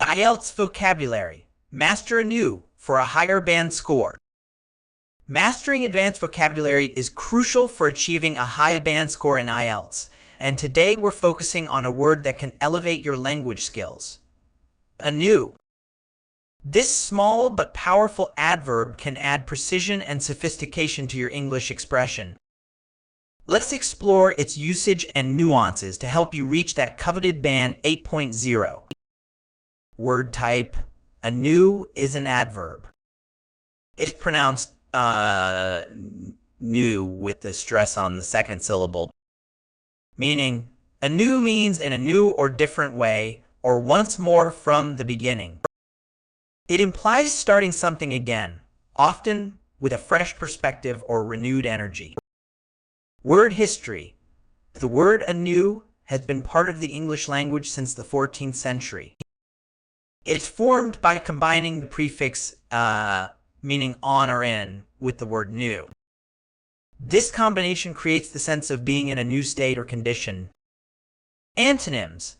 IELTS vocabulary. Master anew for a higher band score. Mastering advanced vocabulary is crucial for achieving a high band score in IELTS, and today we're focusing on a word that can elevate your language skills. Anew. This small but powerful adverb can add precision and sophistication to your English expression. Let's explore its usage and nuances to help you reach that coveted band 8.0. Word type. Anew is an adverb. It's pronounced new with the stress on the second syllable. Meaning, anew means in a new or different way, or once more from the beginning. It implies starting something again, often with a fresh perspective or renewed energy. Word history. The word anew has been part of the English language since the 14th century. It's formed by combining the prefix meaning on or in with the word new. This combination creates the sense of being in a new state or condition. Antonyms.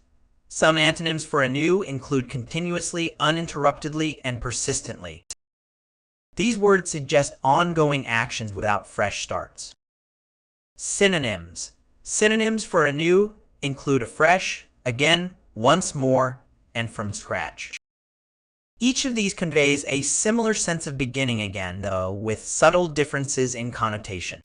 Some antonyms for anew include continuously, uninterruptedly, and persistently. These words suggest ongoing actions without fresh starts. Synonyms. Synonyms for anew include afresh, again, once more, and from scratch. Each of these conveys a similar sense of beginning again, though, with subtle differences in connotation.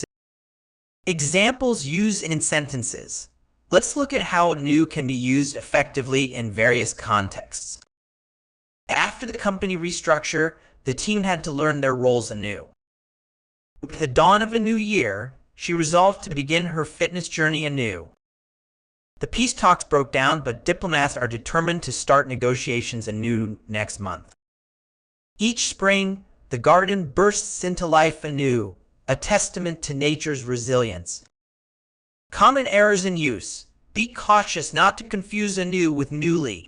Examples used in sentences. Let's look at how anew can be used effectively in various contexts. After the company restructure, the team had to learn their roles anew. With the dawn of a new year, she resolved to begin her fitness journey anew. The peace talks broke down, but diplomats are determined to start negotiations anew next month. Each spring, the garden bursts into life anew, a testament to nature's resilience. Common errors in use. Be cautious not to confuse anew with newly.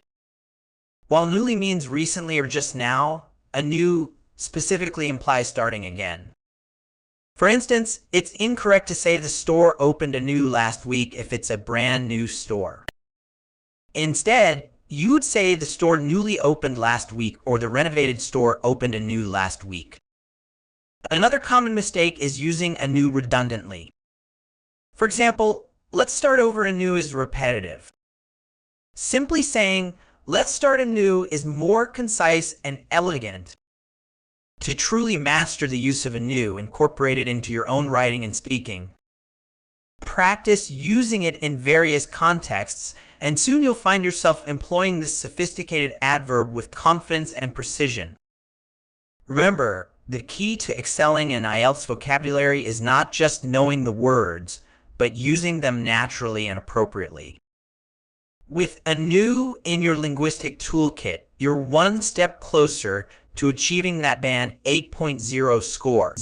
While newly means recently or just now, anew specifically implies starting again. For instance, it's incorrect to say the store opened anew last week if it's a brand new store. Instead, you would say the store newly opened last week or the renovated store opened anew last week. Another common mistake is using anew redundantly. For example, let's start over anew is repetitive. Simply saying, let's start anew is more concise and elegant. To truly master the use of anew, incorporate it into your own writing and speaking. Practice using it in various contexts, and soon you'll find yourself employing this sophisticated adverb with confidence and precision. Remember, the key to excelling in IELTS vocabulary is not just knowing the words, but using them naturally and appropriately. With anew in your linguistic toolkit, you're one step closer to achieving that band 8.0 score.